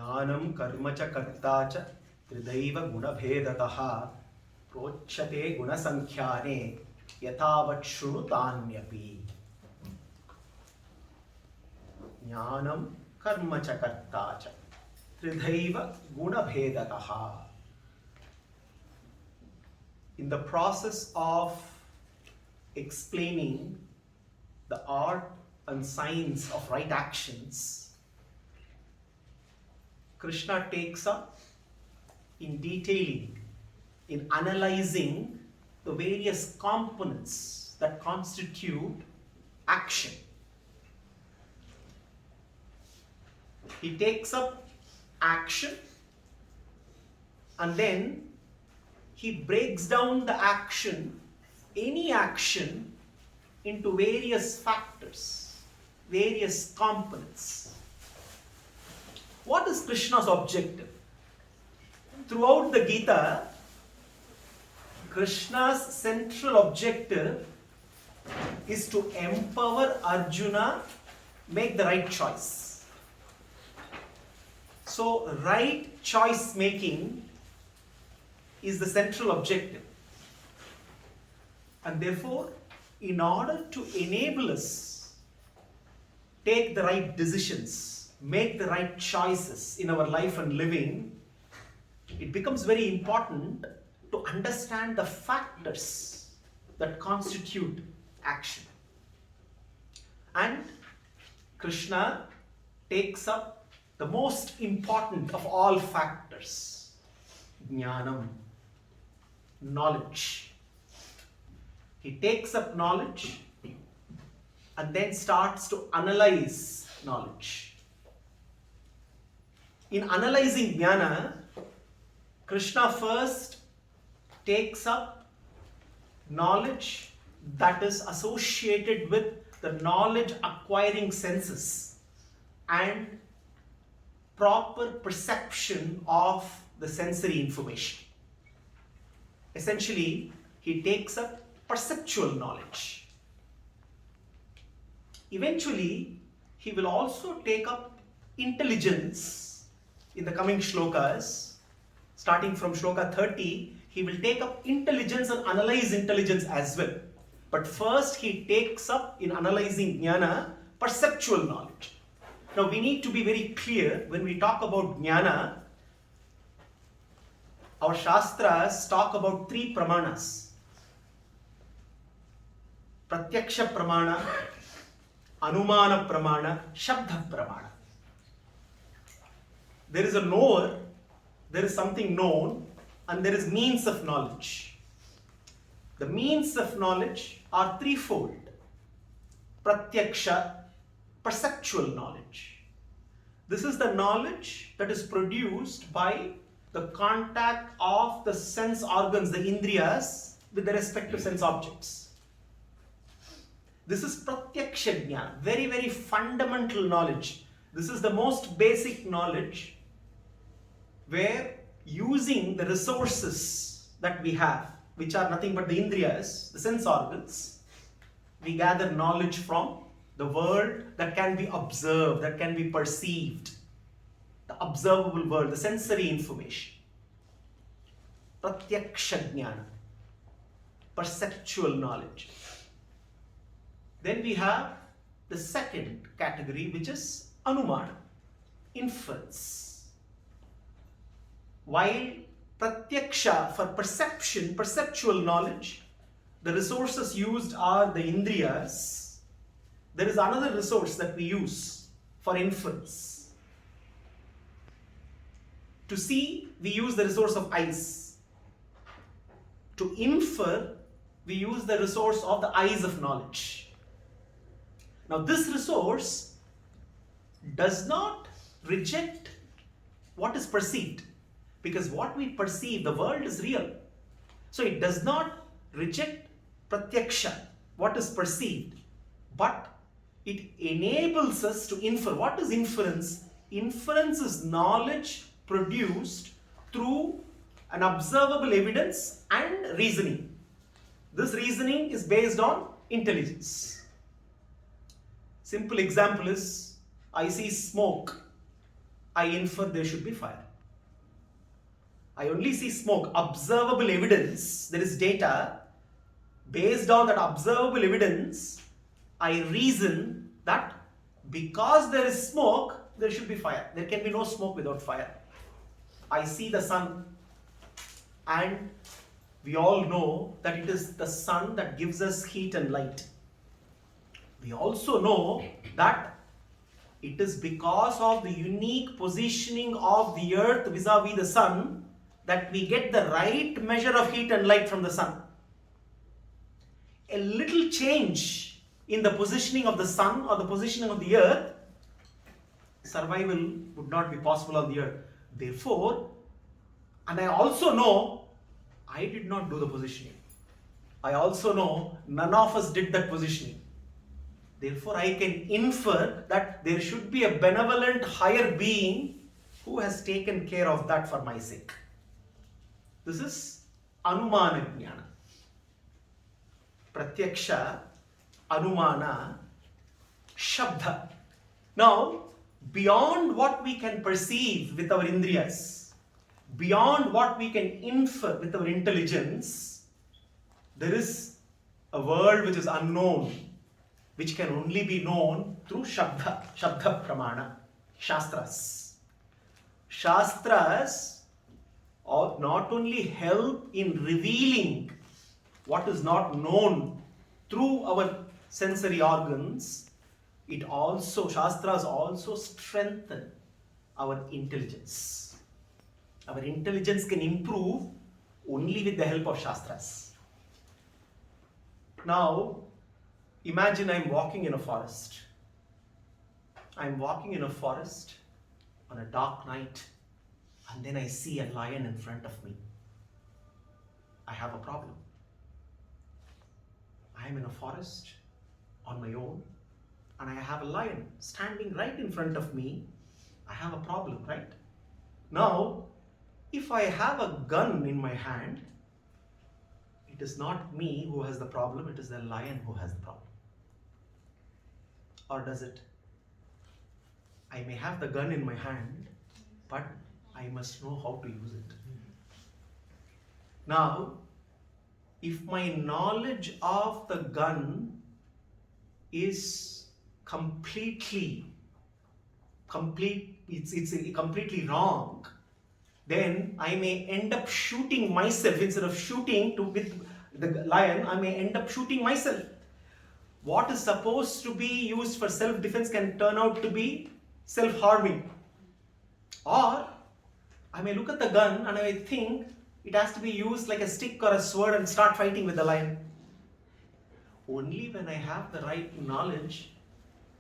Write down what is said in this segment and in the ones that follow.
Jnanam karma cha karta cha tridaiva gunabhedataha prochate gunasankhyaane yathavat shrunutannyapi. Jnanam karma cha karta cha tridaiva gunabhedataha. In the process of explaining the art and science of right actions, Krishna takes up in detailing, in analyzing the various components that constitute action. He takes up action and then he breaks down the action, any action, into various factors, various components. What is Krishna's objective? Throughout the Gita, Krishna's central objective is to empower Arjuna make the right choice. So, right choice making is the central objective. And therefore, in order to enable us take the right decisions, make the right choices in our life and living, it becomes very important to understand the factors that constitute action. And Krishna takes up the most important of all factors, jnanam, knowledge. He takes up knowledge and then starts to analyze knowledge. In analyzing jnana, Krishna first takes up knowledge that is associated with the knowledge acquiring senses and proper perception of the sensory information. Essentially, he takes up perceptual knowledge. Eventually, he will also take up intelligence in the coming shlokas. Starting from shloka 30, he will take up intelligence and analyze intelligence as well. But first, he takes up in analyzing jnana, perceptual knowledge. Now, we need to be very clear when we talk about jnana. Our Shastras talk about three pramanas. Pratyaksha pramana, Anumana pramana, Shabda pramana. There is a knower, there is something known, and there is means of knowledge. The means of knowledge are threefold. Pratyaksha, perceptual knowledge. This is the knowledge that is produced by the contact of the sense organs, the indriyas, with the respective sense objects. This is pratyaksha jnana, very, very fundamental knowledge. This is the most basic knowledge where using the resources that we have, which are nothing but the indriyas, the sense organs, we gather knowledge from the world that can be observed, that can be perceived, the observable world, the sensory information. Pratyaksha jnana, perceptual knowledge. Then we have the second category, which is anumana, inference. While pratyaksha, for perception, perceptual knowledge, the resources used are the indriyas. There is another resource that we use for inference. To see, we use the resource of eyes. To infer, we use the resource of the eyes of knowledge. Now, this resource does not reject what is perceived, because what we perceive, the world is real. So, it does not reject pratyaksha, what is perceived, but it enables us to infer. What is inference? Inference is knowledge produced through an observable evidence and reasoning. This reasoning is based on intelligence. Simple example is, I see smoke. I infer there should be fire. I only see smoke. Observable evidence, there is data. Based on that observable evidence, I reason that because there is smoke, there should be fire. There can be no smoke without fire. I see the sun, and we all know that it is the sun that gives us heat and light. We also know that it is because of the unique positioning of the earth vis-a-vis the sun that we get the right measure of heat and light from the sun. A little change in the positioning of the sun or the positioning of the earth, survival would not be possible on the earth. Therefore, and I also know I did not do the positioning. I also know none of us did that positioning. Therefore, I can infer that there should be a benevolent higher being who has taken care of that for my sake. This is Anumana Jnana. Pratyaksha, Anumana, Shabda. Now, beyond what we can perceive with our indriyas, beyond what we can infer with our intelligence, there is a world which is unknown, which can only be known through Shabda, Shabda Pramana, Shastras. Shastras not only help in revealing what is not known through our sensory organs, Shastras also strengthen our intelligence. Our intelligence can improve only with the help of Shastras. Now, imagine I'm walking in a forest. I'm walking in a forest on a dark night, and then I see a lion in front of me. I have a problem. I am in a forest on my own, and I have a lion standing right in front of me. I have a problem, right? Now, if I have a gun in my hand, it is not me who has the problem, it is the lion who has the problem. Or does it? I may have the gun in my hand, but I must know how to use it. Now, if my knowledge of the gun is completely wrong, then I may end up shooting myself. Instead of shooting with the lion, I may end up shooting myself. What is supposed to be used for self-defense can turn out to be self-harming. Or I may look at the gun and I may think it has to be used like a stick or a sword and start fighting with the lion. Only when I have the right knowledge,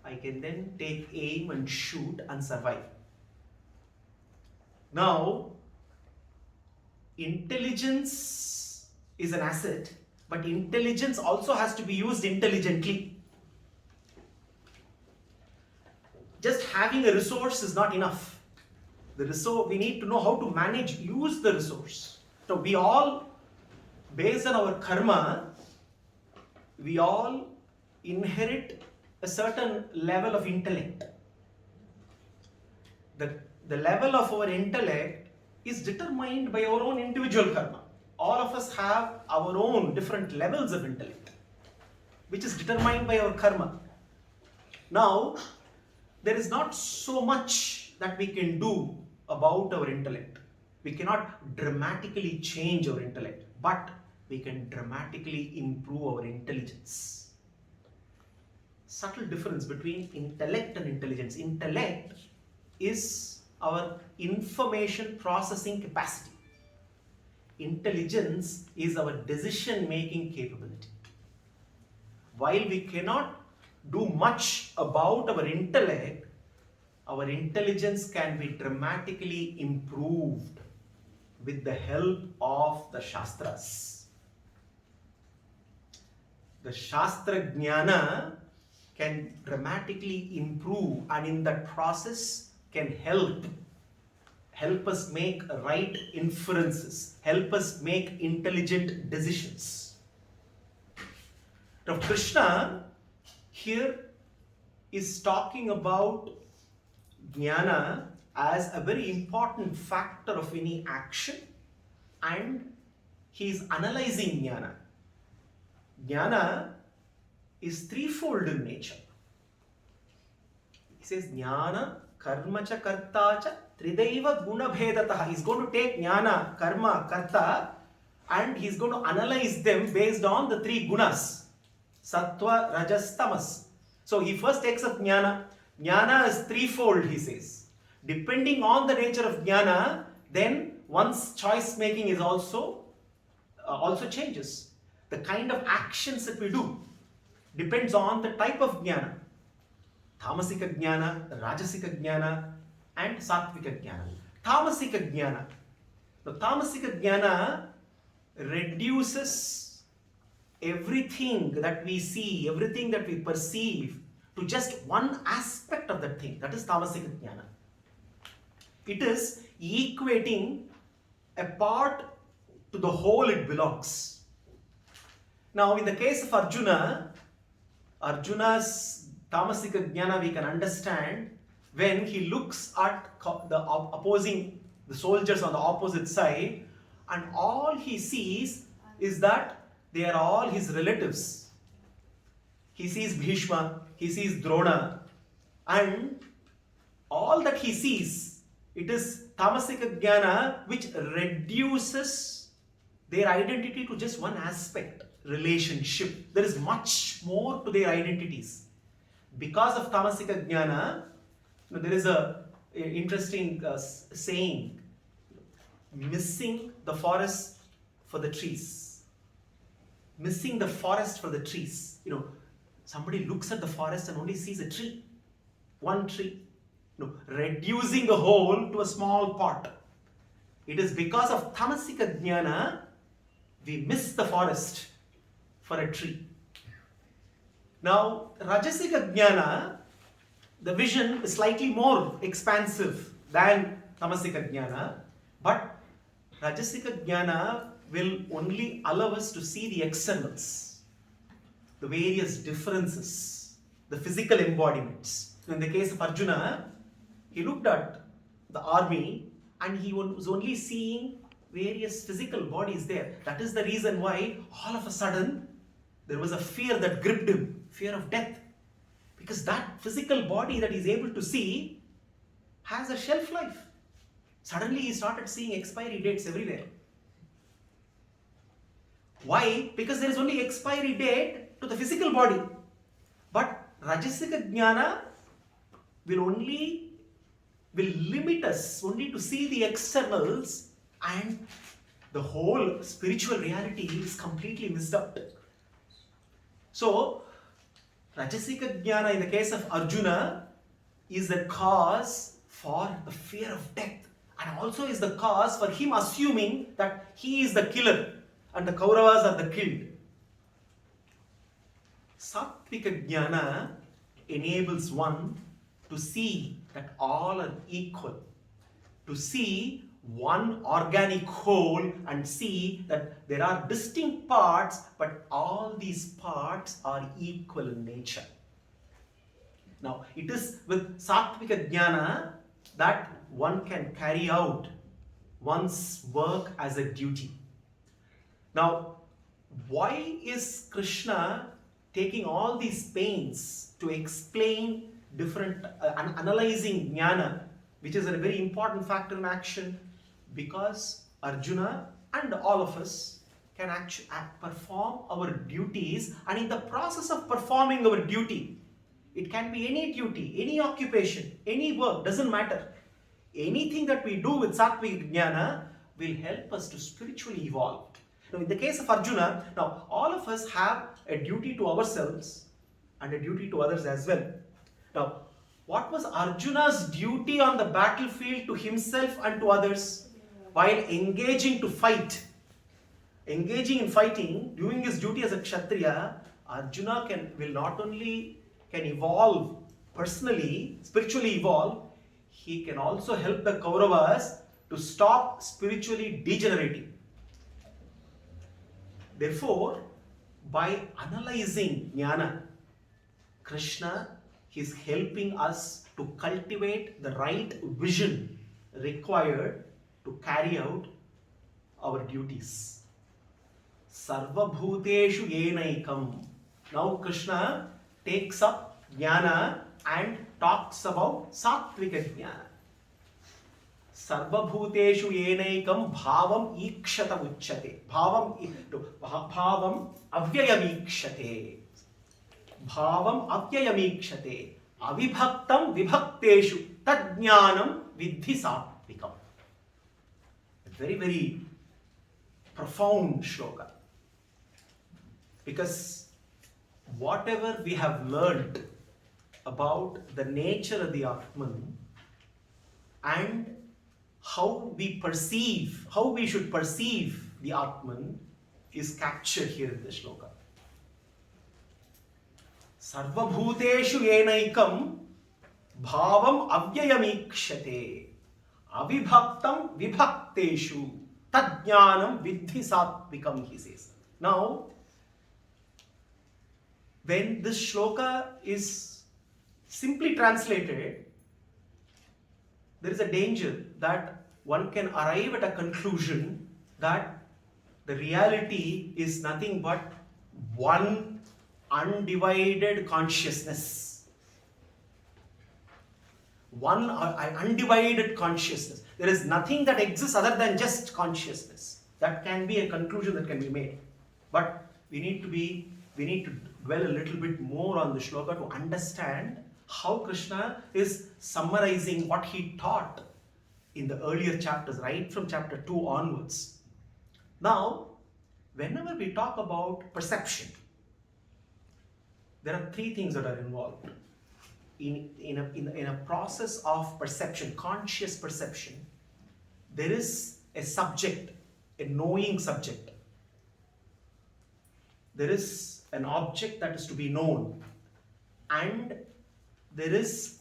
I can then take aim and shoot and survive. Now, intelligence is an asset, but intelligence also has to be used intelligently. Just having a resource is not enough. We need to know how to use the resource. So we all, based on our karma, we all inherit a certain level of intellect. The level of our intellect is determined by our own individual karma. All of us have our own different levels of intellect, which is determined by our karma. Now, there is not so much that we can do about our intellect. We cannot dramatically change our intellect, but we can dramatically improve our intelligence. Subtle difference between intellect and intelligence. Intellect is our information processing capacity. Intelligence is our decision-making capability. While we cannot do much about our intellect, our intelligence can be dramatically improved with the help of the Shastras. The Shastra Jnana can dramatically improve, and in that process can help us make right inferences, help us make intelligent decisions. Now, Krishna here is talking about Jnana as a very important factor of any action, and he is analyzing jnana. Jnana is threefold in nature. He says jnana, karma cha karta cha tridaiva guna bhedataha. He's going to take jnana, karma, karta, and he's going to analyze them based on the three gunas. Sattva, rajas, tamas. So he first takes up jnana. Jnana is threefold, he says. Depending on the nature of jnana, then one's choice making is also changes. The kind of actions that we do depends on the type of jnana. Tamasika jnana, rajasika jnana, and sattvika jnana. Tamasika jnana. The tamasika jnana reduces everything that we see, everything that we perceive to just one aspect of that thing. That is tamasika jnana. It is equating a part to the whole it belongs. Now, in the case of Arjuna's tamasika jnana we can understand when he looks at the soldiers on the opposite side, and all he sees is that they are all his relatives. He sees Bhishma, he sees Drona, and all that he sees, it is tamasika jnana which reduces their identity to just one aspect, relationship. There is much more to their identities. Because of tamasika jnana, there is a interesting saying, missing the forest for the trees. Missing the forest for the trees. Somebody looks at the forest and only sees a tree. One tree. Reducing the whole to a small part. It is because of tamasika jnana we miss the forest for a tree. Now, rajasika jnana, the vision is slightly more expansive than tamasika jnana, but rajasika jnana will only allow us to see the externals, the various differences, the physical embodiments. In the case of Arjuna, he looked at the army and he was only seeing various physical bodies there. That is the reason why all of a sudden there was a fear that gripped him, fear of death. Because that physical body that he's able to see has a shelf life. Suddenly he started seeing expiry dates everywhere. Why? Because there is only expiry date to the physical body. But Rajasika Jnana will limit us only to see the externals, and the whole spiritual reality is completely missed out. So, Rajasika Jnana in the case of Arjuna is the cause for the fear of death, and also is the cause for him assuming that he is the killer and the Kauravas are the killed. Sattvika Jnana enables one to see that all are equal, to see one organic whole and see that there are distinct parts, but all these parts are equal in nature. Now, it is with Sattvika Jnana that one can carry out one's work as a duty. Now, why is Krishna taking all these pains to explain different, analyzing jnana, which is a very important factor in action? Because Arjuna and all of us can actually perform our duties, and in the process of performing our duty, it can be any duty, any occupation, any work, doesn't matter. Anything that we do with Sattvika Jnana will help us to spiritually evolve. Now, in the case of Arjuna, now all of us have a duty to ourselves and a duty to others as well. Now, what was Arjuna's duty on the battlefield to himself and to others? While engaging to fight, engaging in fighting, doing his duty as a Kshatriya, Arjuna will not only can evolve personally, spiritually evolve, he can also help the Kauravas to stop spiritually degenerating. Therefore, by analyzing jnana, Krishna He's helping us to cultivate the right vision required to carry out our duties. Sarva bhuteshu yenaikam. Now Krishna takes up jnana and talks about sattvika jnana. Sarva bhuteshu yenaikam bhavam ikshata uchyate. Bhavam avyayam ikshate. Bhavam avyayam ikshate. Avibhaktam vibhakteshu tadjnanam vidhi satvikam. A very, very profound shloka. Because whatever we have learned about the nature of the Atman and how we should perceive the Atman is captured here in the shloka. Sarva bhuteshu yenaikam bhavam avyayamikshate avibhaktam vibhakteshu tadjnanam vidhi satvikam, he says. Now, when this shloka is simply translated, there is a danger that one can arrive at a conclusion that the reality is nothing but one undivided consciousness. One undivided consciousness. There is nothing that exists other than just consciousness. That can be a conclusion that can be made. But we need to dwell a little bit more on the shloka to understand how Krishna is summarizing what he taught in the earlier chapters, right from chapter 2 onwards. Now, whenever we talk about perception, there are three things that are involved. In a process of perception, conscious perception, there is a subject, a knowing subject. There is an object that is to be known, and there is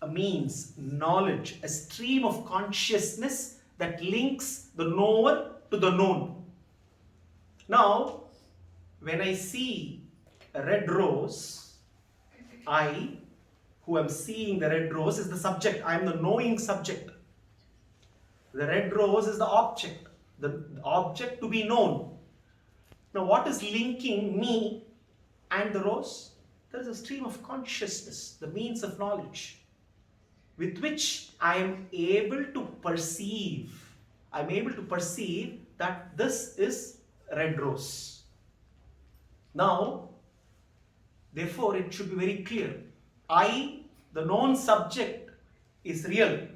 a means, knowledge, a stream of consciousness that links the knower to the known. Now, when I see a red rose, I, who am seeing the red rose, is the subject. I am the knowing subject. The red rose is the object to be known. Now, what is linking me and the rose? There is a stream of consciousness, the means of knowledge, with which I am able to perceive. I am able to perceive that this is red rose. Now, therefore, it should be very clear. I, the known subject, is real,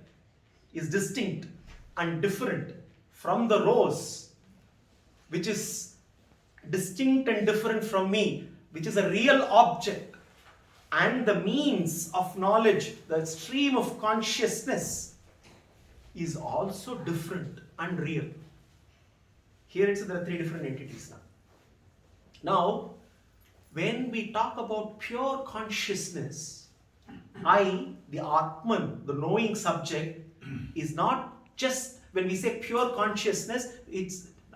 is distinct and different from the rose, which is distinct and different from me, which is a real object. And the means of knowledge, the stream of consciousness, is also different and real. Here there are three different entities now. Now, when we talk about pure consciousness, I, the Atman, the knowing subject, is not just, when we say pure consciousness,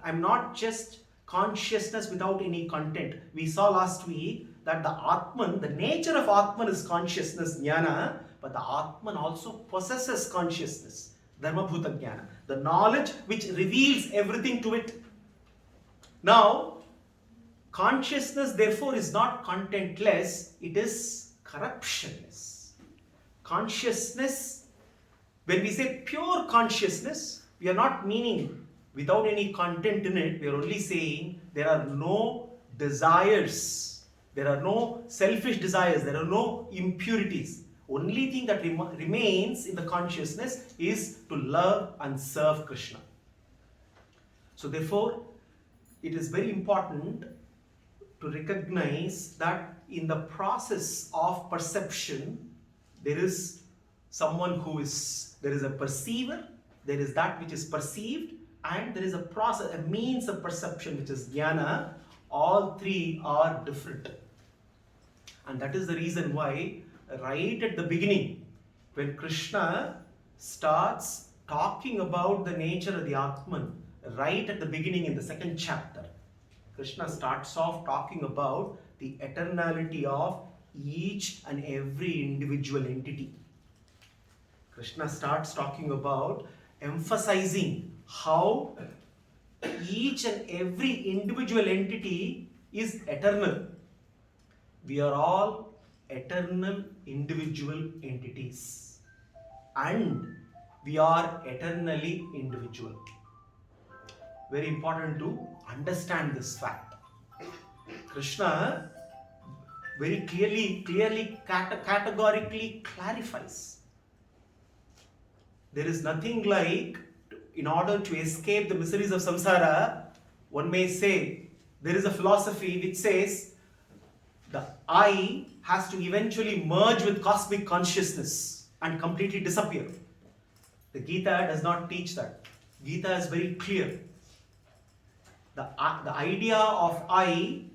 I'm not just consciousness without any content. We saw last week that the Atman, the nature of Atman is consciousness, jnana, but the Atman also possesses consciousness, Dharma bhuta jnana, the knowledge which reveals everything to it. Now, consciousness therefore is not contentless, it is corruptionless. Consciousness, when we say pure consciousness, we are not meaning without any content in it, we are only saying there are no desires, there are no selfish desires, there are no impurities. Only thing that remains in the consciousness is to love and serve Krishna. So therefore, it is very important to recognize that in the process of perception, there is someone there is a perceiver, there is that which is perceived, and there is a process, a means of perception, which is jnana. All three are different. And that is the reason why, right at the beginning, when Krishna starts talking about the nature of the Atman, right at the beginning in the second chapter, Krishna starts off talking about the eternality of each and every individual entity. Krishna starts talking about emphasizing how each and every individual entity is eternal. We are all eternal individual entities, and we are eternally individual. Very important to understand this fact. Krishna very clearly, categorically clarifies. There is nothing like, in order to escape the miseries of samsara, one may say, there is a philosophy which says the I has to eventually merge with cosmic consciousness and completely disappear. The Gita does not teach that. Gita is very clear. The idea of I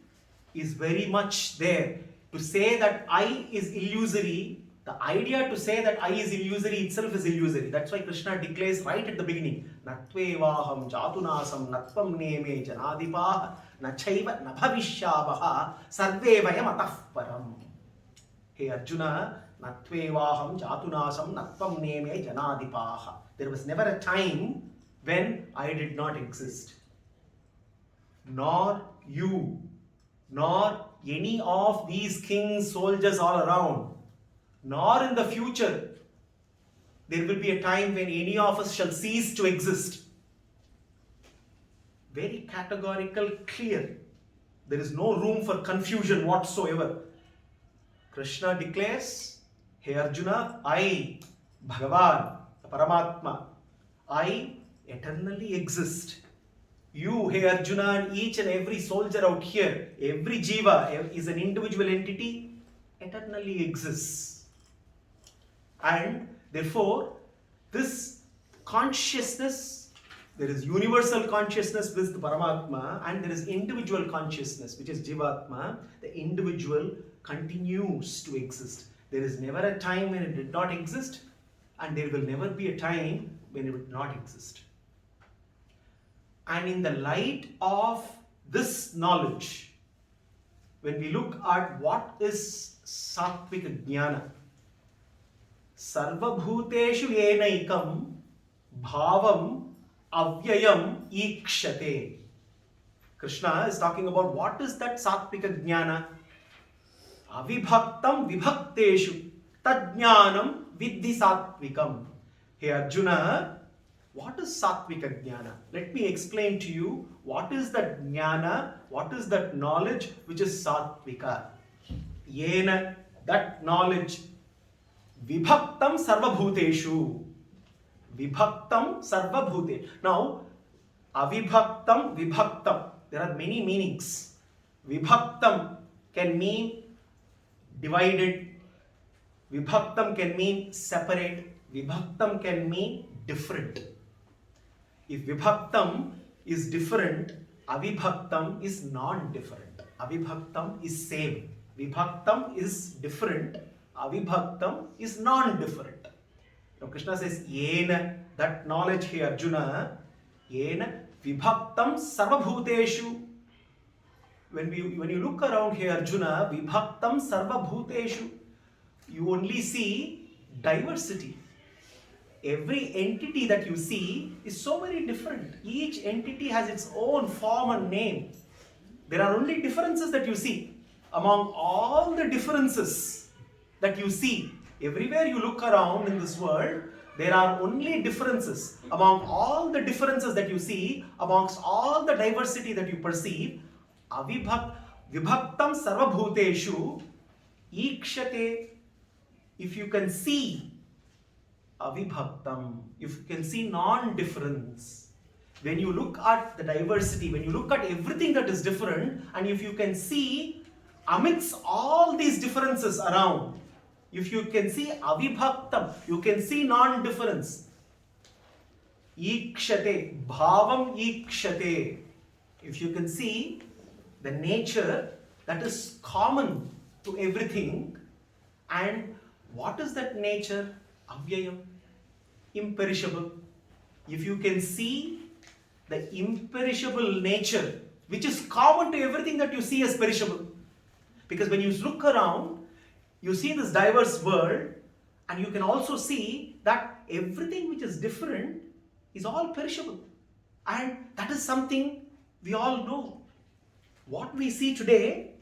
is very much there. To say that I is illusory, the idea to say that I is illusory itself is illusory. That's why Krishna declares right at the beginning, Natvevaham jatunasam natvam neme janadipah nachaiva nabhavishyavaha sarve vayam atah param. Hey Arjuna, Natvevaham jatunasam natvam neme janadipah. There was never a time when I did not exist. Nor you, nor any of these kings, soldiers all around, nor in the future there will be a time when any of us shall cease to exist. Very categorical, clear. There is no room for confusion whatsoever. Krishna declares, Hey Arjuna, I, Bhagavan, the Paramatma, I eternally exist. You, hey Arjuna, and each and every soldier out here, every jiva is an individual entity, eternally exists. And therefore, this consciousness, there is universal consciousness with the Paramatma, and there is individual consciousness, which is Jivatma. The individual continues to exist. There is never a time when it did not exist, and there will never be a time when it would not exist. And in the light of this knowledge, when we look at what is Sattvika Jnana, Sarva Bhuteshu Enaikam Bhavam Avyayam Ikshate. Krishna is talking about what is that Sattvika Jnana. Avibhaktam Vibhakteshu Tadjnanam Vidhi Sattvikam. Hey Arjuna, what is Sattvika Jnana? Let me explain to you what is that Jnana, what is that knowledge which is Sattvika. Yena, that knowledge, Vibhaktam Sarvabhuteshu. Vibhaktam Sarvabhute. Now, Avibhaktam, Vibhaktam. There are many meanings. Vibhaktam can mean divided. Vibhaktam can mean separate. Vibhaktam can mean different. If Vibhaktam is different, Avibhaktam is non-different. Avibhaktam is same. Vibhaktam is different. Avibhaktam is non-different. Now Krishna says, Yena, that knowledge here, Arjuna, Yena Vibhaktam Sarvabhuteshu. When you look around here, Arjuna, Vibhaktam Sarvabhuteshu, you only see diversity. Every entity that you see is so very different. Each entity has its own form and name. There are only differences that you see. Among all the differences that you see, everywhere you look around in this world, there are only differences. Among all the differences that you see, amongst all the diversity that you perceive, Vibhaktam Sarvabhuteshu Ikshate. If you can see Avibhaktam, if you can see non-difference, when you look at the diversity, when you look at everything that is different, and if you can see amidst all these differences around, if you can see Avibhaktam, you can see non-difference. Ikshate, Bhavam Ikshate. If you can see the nature that is common to everything, and what is that nature? Avyayam, imperishable. If you can see the imperishable nature which is common to everything that you see as perishable, because when you look around, You see this diverse world, and you can also see that everything which is different is all perishable. And that is something we all know. What we see today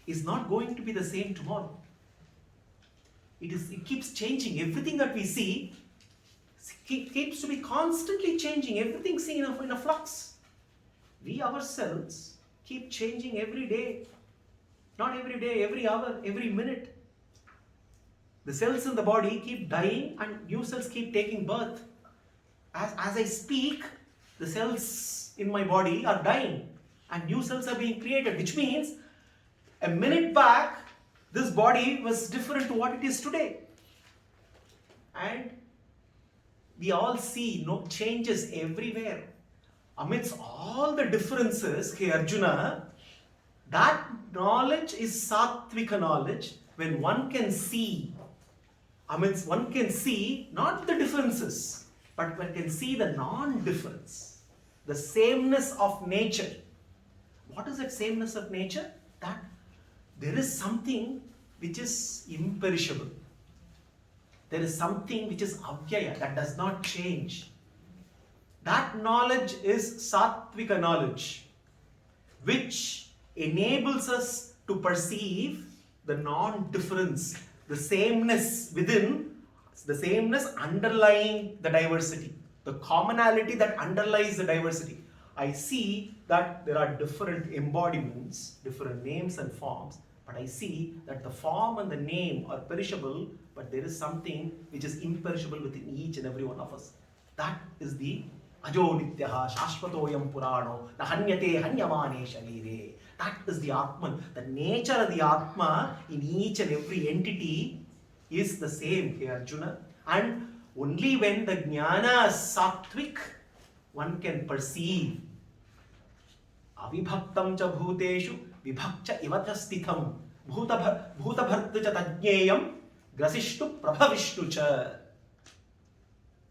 is not going to be the same tomorrow. It keeps changing. Everything that we see keeps to be constantly changing. Everything seen in a flux. We ourselves keep changing every day. Not every day, every hour, every minute. The cells in the body keep dying and new cells keep taking birth. As I speak, the cells in my body are dying and new cells are being created, which means a minute back, this body was different to what it is today. And we all see changes everywhere. Amidst all the differences, hey Arjuna, that knowledge is sattvika knowledge when one can see. Amidst one can see not the differences, but one can see the non-difference, the sameness of nature. What is that sameness of nature? That there is something which is imperishable. There is something which is avyaya, that does not change. That knowledge is sattvika knowledge, which enables us to perceive the non-difference, the sameness within, the sameness underlying the diversity, the commonality that underlies the diversity. I see that there are different embodiments, different names and forms, but I see that the form and the name are perishable, but there is something which is imperishable within each and every one of us. That is the Ajo Nityaha Shashvatoyam Purano Nahanyate Hanyamane Sharire. That is the Atman. The nature of the Atma in each and every entity is the same here, Arjuna. And only when the Jnana is sattvic, one can perceive. Avibhaktam cha bhuteshu vibhakcha ivata sthitham bhutabhartu cha tajneyam grasishtu prabhavishtu cha.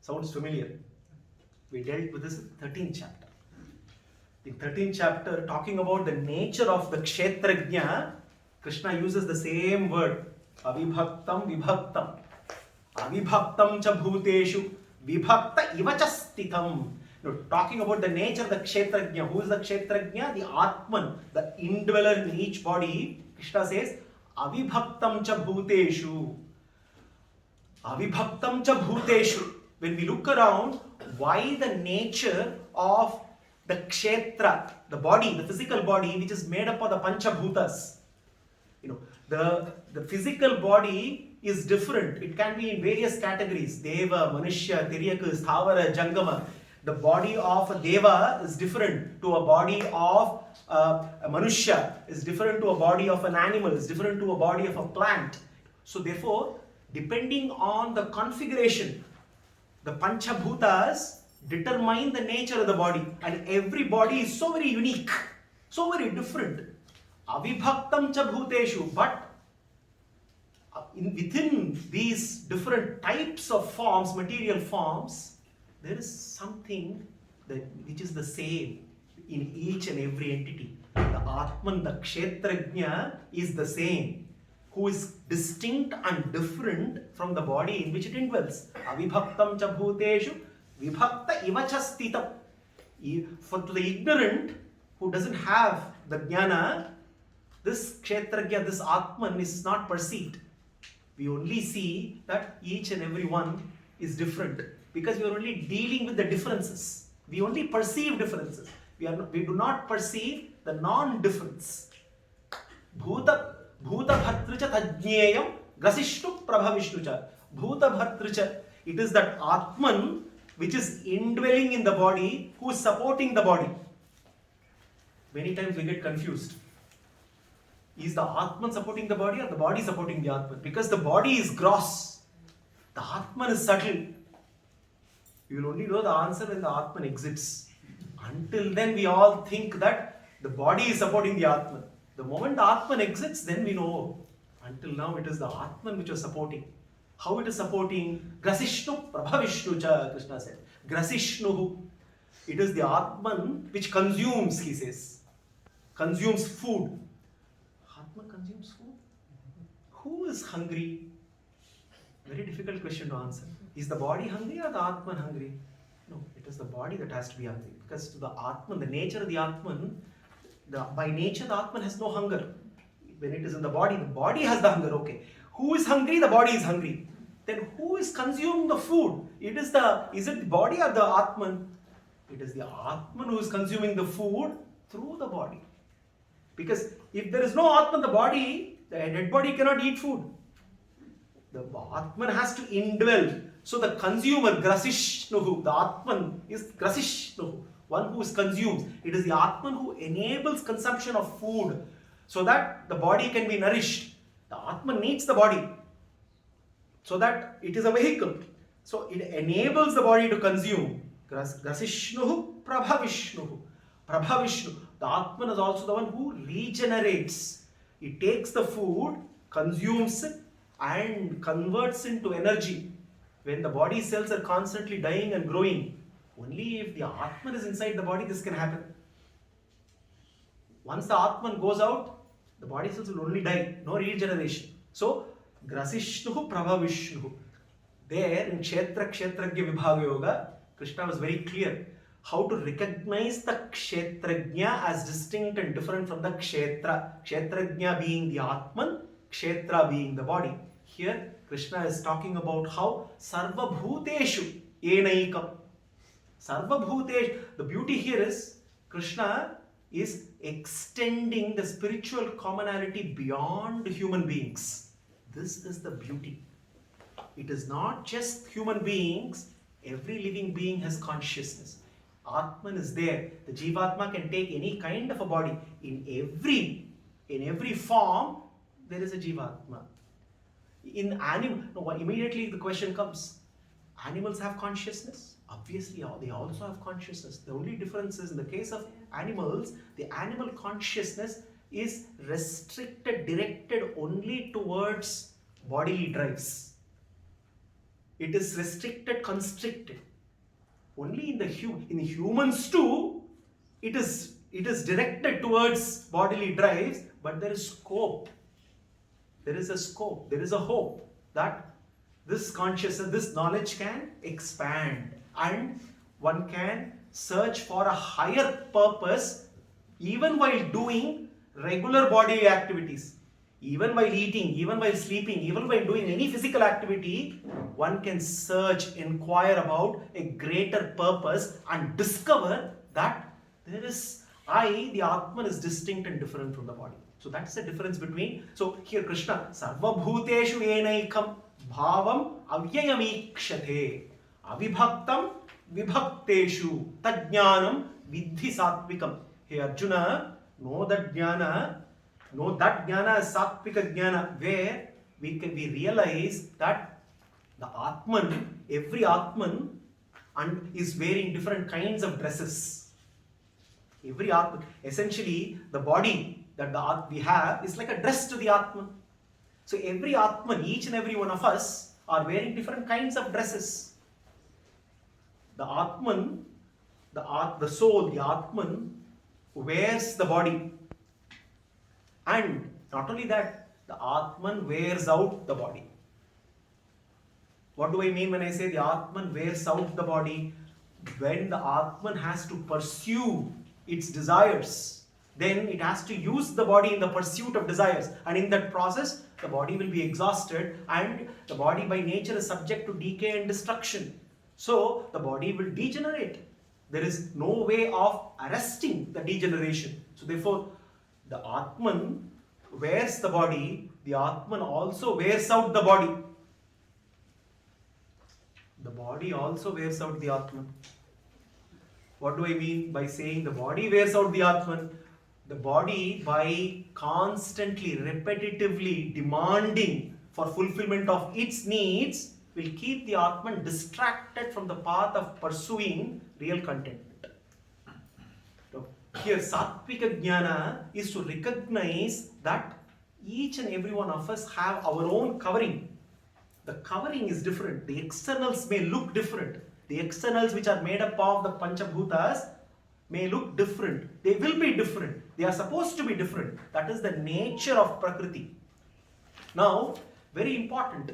Sounds familiar. We dealt with this in 13th chapter. In 13th chapter, talking about the nature of the kshetrajna, Krishna uses the same word. Avibhaktam vibhaktam. Avibhaktam cha bhuteshu vibhakta ivacha sthitham. Talking about the nature of the kshetrajna. Who is the kshetrajna? The Atman, the indweller in each body. Krishna says, Avibhaktam cha bhuteshu. Avibhaktam cha bhuteshu. When we look around, why the nature of the kshetra, the body, the physical body, which is made up of the panchabhutas. The physical body is different. It can be in various categories. Deva, Manushya, Tiryaka, Sthavara, Jangama. The body of a Deva is different to a body of a Manushya, is different to a body of an animal, is different to a body of a plant. So therefore, depending on the configuration, the Panchabhutas determine the nature of the body, and every body is so very unique, so very different. Avibhaktam cha bhuteshu, but within these different types of forms, material forms, there is something which is the same in each and every entity. The Atman, the Kshetrajna is the same, who is distinct and different from the body in which it indwells. Avibhaktam cha bhuteshu vibhakta ivacha sthitam. For to the ignorant who doesn't have the jnana, this kshetrajna, this Atman is not perceived. We only see that each and every one is different because we are only dealing with the differences. We only perceive differences. We do not perceive the non-difference. Bhuta bhartrucha tajneyam grasishtu prabhavishtu. Bhuta bhartrucha. It is that Atman which is indwelling in the body, who is supporting the body. Many times we get confused. Is the Atman supporting the body or the body supporting the Atman? Because the body is gross. The Atman is subtle. You will only know the answer when the Atman exits. Until then we all think that the body is supporting the Atman. The moment the Atman exits, then we know. Until now it is the Atman which was supporting. How it is supporting? Grasishnu prabhavishnu cha, Krishna said. Grasishnu. It is the Atman which consumes, he says. Consumes food. Atman consumes food? Who is hungry? Very difficult question to answer. Is the body hungry or the Atman hungry? No, it is the body that has to be hungry. Because to the Atman, the nature of the Atman, by nature the Atman has no hunger. When it is in the body has the hunger. Okay. Who is hungry? The body is hungry. Then who is consuming the food? Is it the body or the Atman? It is the Atman who is consuming the food through the body. Because if there is no Atman, the dead body cannot eat food. The Atman has to indwell. So the consumer, Grasishnuhu, the Atman is Grasishnuhu, one who is consumed. It is the Atman who enables consumption of food so that the body can be nourished. The Atman needs the body so that it is a vehicle. So it enables the body to consume. Grasishnuhu, Prabhavishnuhu. Prabhavishnu. The Atman is also the one who regenerates. It takes the food, consumes it, and converts into energy. When the body cells are constantly dying and growing, only if the Atman is inside the body, this can happen. Once the Atman goes out, the body cells will only die, no regeneration. So, Grasishnuhu Prabhavishnuhu. There in Kshetragya Vibhaga Yoga, Krishna was very clear how to recognize the Kshetrajna as distinct and different from the Kshetra. Kshetrajna being the Atman, Kshetra being the body. Here, Krishna is talking about how Sarva Bhuteshu Enaikam. Sarva Bhuteshu. The beauty here is Krishna is extending the spiritual commonality beyond human beings. This is the beauty. It is not just human beings. Every living being has consciousness. Atman is there. The Jivatma can take any kind of a body. In every form, there is a Jivatma. Immediately the question comes, animals have consciousness? Obviously, they also have consciousness. The only difference is in the case of animals, the animal consciousness is restricted, directed only towards bodily drives. It is restricted, constricted. Only in the humans too, it is directed towards bodily drives, but there is scope. There is a scope, there is a hope that this consciousness, this knowledge can expand and one can search for a higher purpose even while doing regular bodily activities. Even while eating, even while sleeping, even while doing any physical activity, one can search, inquire about a greater purpose and discover that there is the Atman is distinct and different from the body. So that's the difference between, so here Krishna, Sarva Bhuteshu Enaikam Bhavam Avyayamikshate Avibhaktam Vibhakteshu Tajnanam Vidhi Satvikam. Hey Arjuna, know that jnana is Satvika jnana, where we realize that the Atman, every Atman is wearing different kinds of dresses. Every Atman, essentially the body that we have is like a dress to the Atman. So every Atman, each and every one of us are wearing different kinds of dresses. The Atman, the soul, the Atman wears the body. And not only that, the Atman wears out the body. What do I mean when I say the Atman wears out the body? When the Atman has to pursue its desires, then it has to use the body in the pursuit of desires. And in that process, the body will be exhausted and the body by nature is subject to decay and destruction. So the body will degenerate. There is no way of arresting the degeneration. So therefore, the Atman wears the body, the Atman also wears out the body. The body also wears out the Atman. What do I mean by saying the body wears out the Atman? The body, by constantly, repetitively demanding for fulfillment of its needs, will keep the Atman distracted from the path of pursuing real contentment. So, here, Sattvika Jnana is to recognize that each and every one of us have our own covering. The covering is different. The externals may look different. The externals which are made up of the Panchabhutas may look different. They will be different. They are supposed to be different. That is the nature of Prakriti. Now, Very important.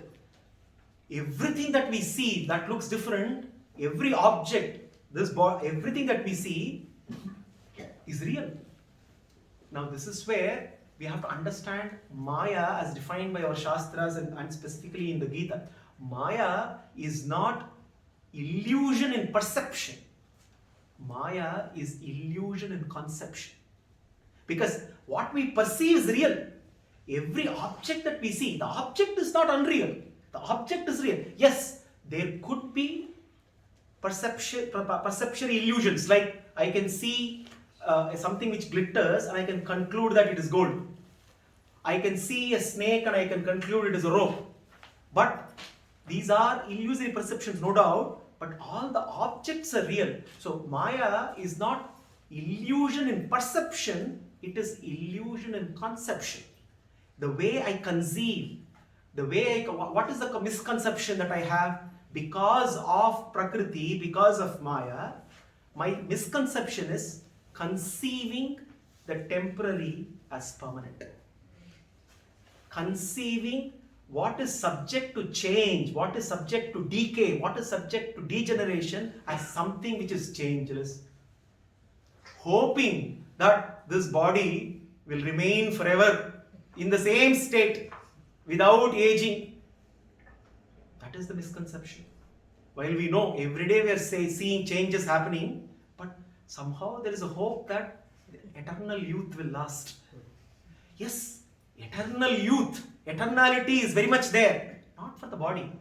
Everything that we see that looks different, every object, everything that we see is real. Now this is where we have to understand Maya as defined by our Shastras and specifically in the Gita. Maya is not illusion in perception. Maya is illusion in conception. Because what we perceive is real. Every object that we see, the object is not unreal. The object is real. Yes, there could be perception illusions, like I can see something which glitters and I can conclude that it is gold. I can see a snake and I can conclude it is a rope. But these are illusory perceptions, no doubt, but all the objects are real. So Maya is not illusion in perception, it is illusion in conception. The way I conceive, what is the misconception that I have because of Prakriti, because of Maya? My misconception is conceiving the temporary as permanent. Conceiving what is subject to change, what is subject to decay, what is subject to degeneration as something which is changeless. Hoping that this body will remain forever in the same state without aging. That is the misconception. While we know every day we are seeing changes happening, but somehow there is a hope that eternal youth will last. Yes, eternal youth, eternality is very much there, not for the body.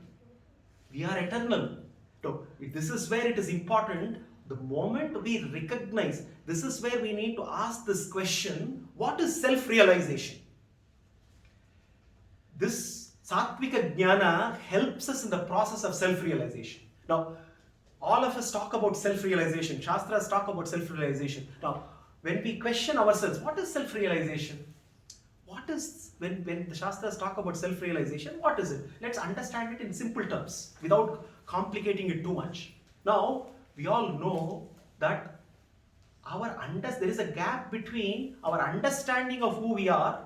We are eternal. So, this is where it is important. The moment we recognize, this is where we need to ask this question, what is self-realization? This Sattvika Jnana helps us in the process of self-realization. Now, all of us talk about self-realization. Shastras talk about self-realization. Now, when we question ourselves, what is self-realization? What is, when the Shastras talk about self-realization, what is it? Let's understand it in simple terms without complicating it too much. Now, we all know that there is a gap between our understanding of who we are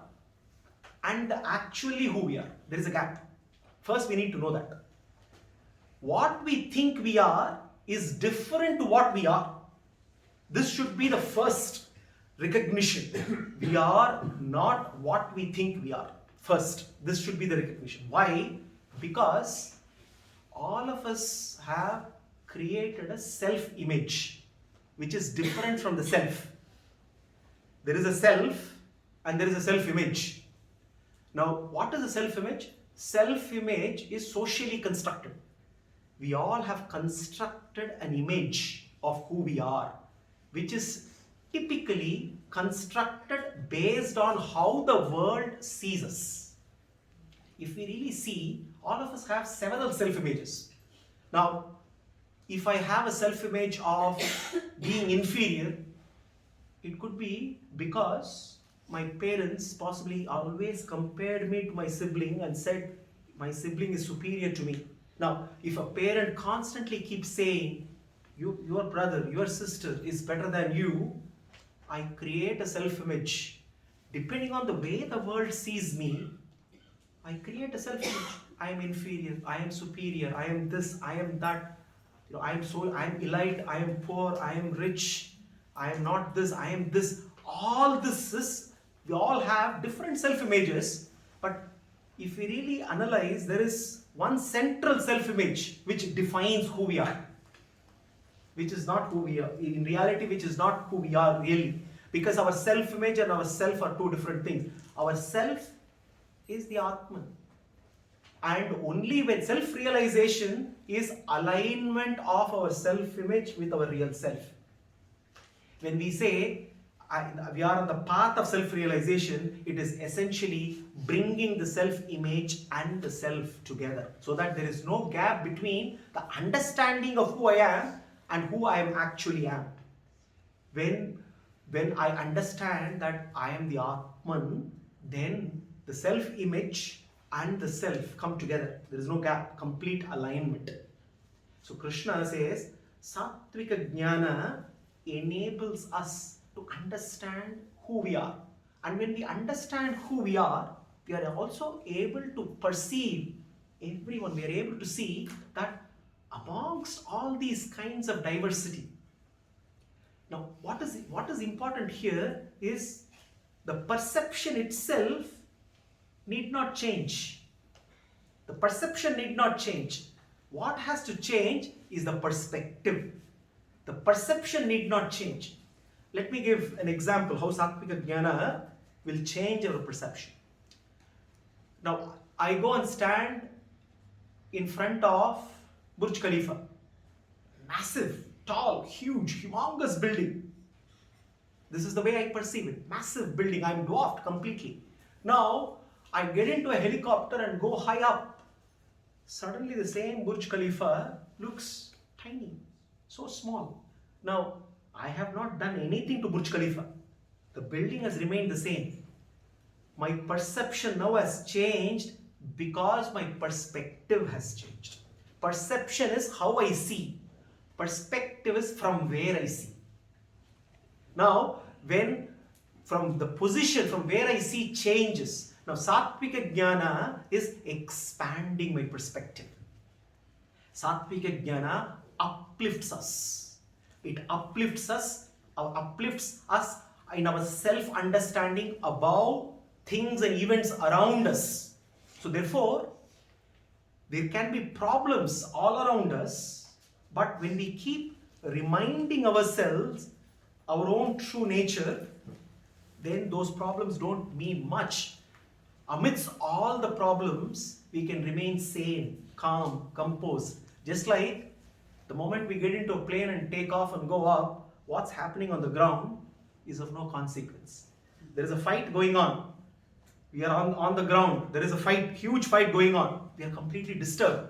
and actually who we are. There is a gap. First, we need to know that. What we think we are is different to what we are. This should be the first recognition. We are not what we think we are. First, this should be the recognition. Why? Because all of us have created a self-image which is different from the self. There is a self and there is a self-image. Now, what is a self-image? Self-image is socially constructed. We all have constructed an image of who we are, which is typically constructed based on how the world sees us. If we really see, all of us have several self-images. Now, if I have a self-image of being inferior, it could be because my parents possibly always compared me to my sibling and said my sibling is superior to me. Now, if a parent constantly keeps saying your brother, your sister is better than you, I create a self-image. Depending on the way the world sees me, I create a self-image. I am inferior, I am superior, I am this, I am that. I am elite, I am poor, I am rich, I am not this, I am this. All this is, we all have different self-images, but if we really analyze, there is one central self-image which defines who we are, which is not who we are. In reality, which is not who we are really. Because our self-image and our self are two different things. Our self is the Atman. And only when self-realization is alignment of our self-image with our real self. When we say we are on the path of self-realization, it is essentially bringing the self-image and the self together, so that there is no gap between the understanding of who I am and who I am actually am. When I understand that I am the Atman, then the self-image and the self come together. There is no gap, complete alignment. So Krishna says, Sattvika Jnana enables us to understand who we are. And when we understand who we are, we are also able to perceive everyone. We are able to see that amongst all these kinds of diversity. Now, what is important here is the perception itself need not change. The perception need not change. What has to change is the perspective. The perception need not change. Let me give an example how Sattvika Jnana will change our perception. Now, I go and stand in front of Burj Khalifa. Massive, tall, huge, humongous building. This is the way I perceive it. Massive building. I'm dwarfed completely. Now, I get into a helicopter and go high up. Suddenly the same Burj Khalifa looks tiny, so small. Now, I have not done anything to Burj Khalifa. The building has remained the same. My perception now has changed because my perspective has changed. Perception is how I see. Perspective is from where I see. Now, when from the position from where I see changes, now Sattvika Jnana is expanding my perspective. Sattvika Jnana uplifts us. It uplifts us in our self-understanding about things and events around us. So therefore, there can be problems all around us, but when we keep reminding ourselves our own true nature, then those problems don't mean much. Amidst all the problems, we can remain sane, calm, composed. Just like the moment we get into a plane and take off and go up, what's happening on the ground is of no consequence. There is a fight going on. We are on the ground. There is a fight, huge fight going on. We are completely disturbed.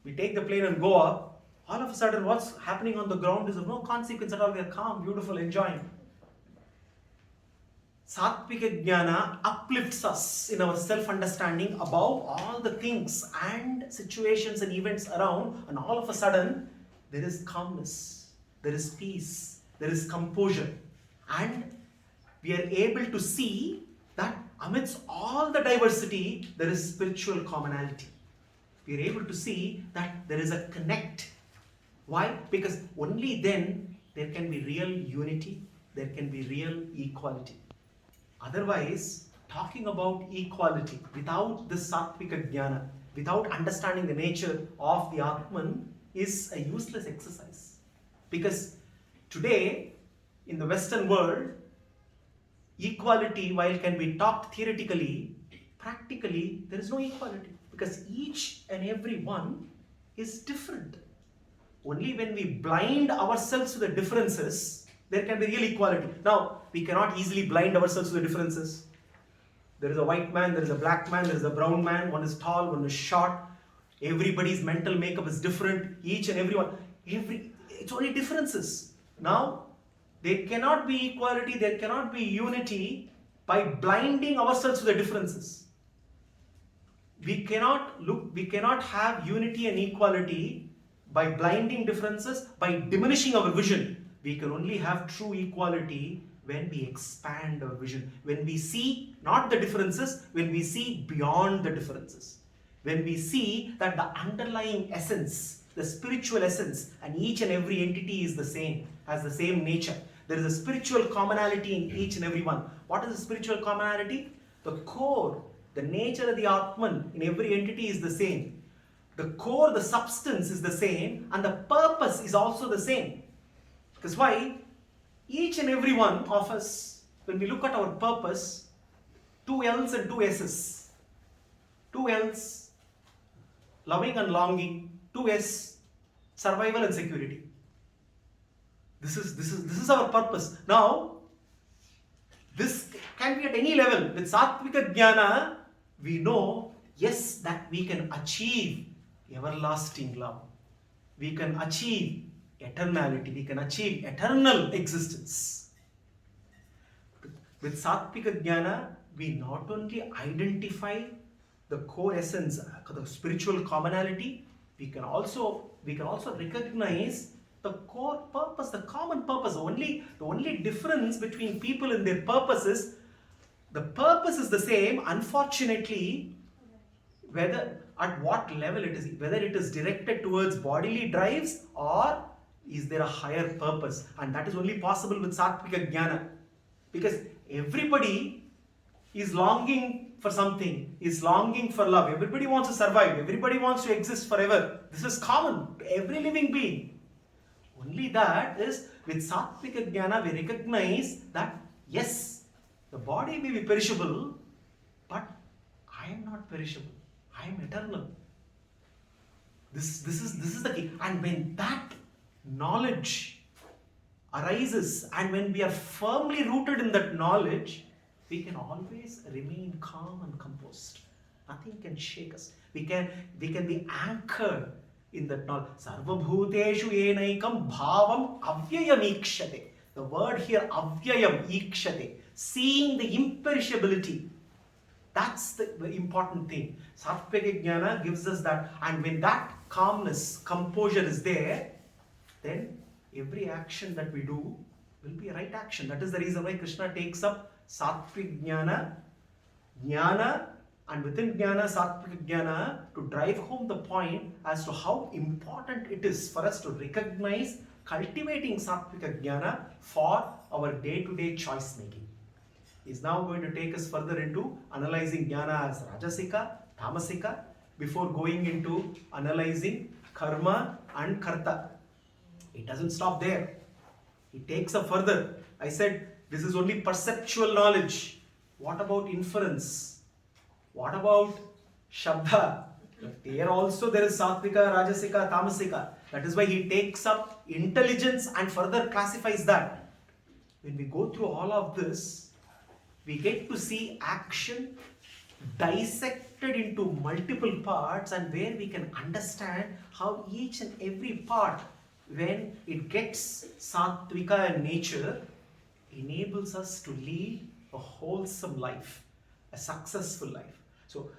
We take the plane and go up. All of a sudden, what's happening on the ground is of no consequence at all. We are calm, beautiful, enjoying. Sattvika Jnana uplifts us in our self-understanding above all the things and situations and events around, and all of a sudden, there is calmness, there is peace, there is composure, and we are able to see that amidst all the diversity, there is spiritual commonality. We are able to see that there is a connect. Why? Because only then there can be real unity, there can be real equality. Otherwise, talking about equality without this Sattvika Jnana, without understanding the nature of the Atman, is a useless exercise. Because today, in the Western world, equality, while can be talked theoretically, practically, there is no equality. Because each and every one is different. Only when we blind ourselves to the differences, there can be real equality. Now, we cannot easily blind ourselves to the differences. There is a white man, there is a black man, there is a brown man, one is tall, one is short. Everybody's mental makeup is different, each and every one. It's only differences. Now, there cannot be equality, there cannot be unity by blinding ourselves to the differences. We cannot have unity and equality by blinding differences, by diminishing our vision. We can only have true equality when we expand our vision. When we see not the differences, when we see beyond the differences. When we see that the underlying essence, the spiritual essence, and each and every entity is the same, has the same nature. There is a spiritual commonality in each and every one. What is the spiritual commonality? The core, the nature of the Atman in every entity is the same. The core, the substance is the same, and the purpose is also the same. Because why? Each and every one of us, when we look at our purpose, 2 L's and 2 S's. 2 L's, loving and longing. 2 S, survival and security. This is our purpose. Now, this can be at any level. With Sattvika Jnana, we know, yes, that we can achieve everlasting love. We can achieve eternality. We can achieve eternal existence. With Sattvika Jnana, we not only identify the core essence, the spiritual commonality, we can also recognize the core purpose, the common purpose. The only difference between people and their purpose is The purpose is the same. Unfortunately, whether at what level it is, whether it is directed towards bodily drives or is there a higher purpose, and that is only possible with Sattvika Jnana, because everybody is longing for something, is longing for love. Everybody wants to survive, everybody wants to exist forever. This is common to every living being. Only that is with Sattvika Jnana we recognize that yes, the body may be perishable, but I am not perishable. I am eternal. This is the key. And when that knowledge arises, and when we are firmly rooted in that knowledge, we can always remain calm and composed. Nothing can shake us. We can be anchored in that knowledge. Sarvabhuteshu enaikam bhavam avyayam ikshate. The word here, avyayam ikshate, seeing the imperishability. That's the important thing. Sattvika Jnana gives us that, and when that calmness, composure is there, then every action that we do will be a right action. That is the reason why Krishna takes up Sattvika Jnana, Jnana, and within Jnana, Sattvika Jnana, to drive home the point as to how important it is for us to recognize cultivating Sattvika Jnana for our day-to-day choice making. Is now going to take us further into analyzing Jnana as Rajasika, Tamasika, before going into analyzing Karma and Karta. It doesn't stop there. It takes up further. I said this is only perceptual knowledge. What about inference? What about Shabda? There also there is Sattvika, Rajasika, Tamasika. That is why he takes up intelligence and further classifies that. When we go through all of this, we get to see action dissected into multiple parts, and where we can understand how each and every part, when it gets Sattvika in nature, enables us to lead a wholesome life, a successful life. So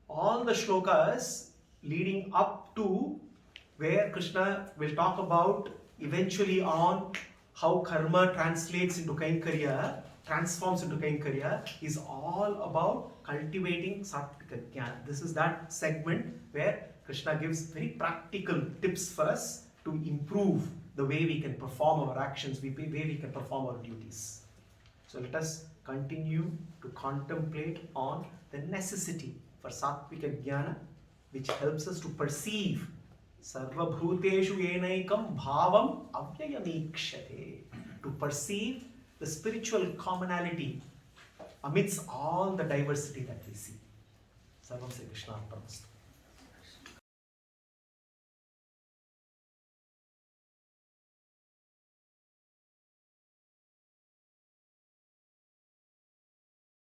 all the shlokas leading up to where Krishna will talk about eventually on how karma translates into Kainkarya, transforms into Kainkarya, is all about cultivating Sattvika Jnana. This is that segment where Krishna gives very practical tips for us to improve the way we can perform our actions, the way we can perform our duties. So let us continue to contemplate on the necessity for Sattvika Jnana, which helps us to perceive Sarvabhuteshu enaikam bhavam avyayamikshate, to perceive the spiritual commonality amidst all the diversity that we see. Sarvam Sri Krishna Arpanastu.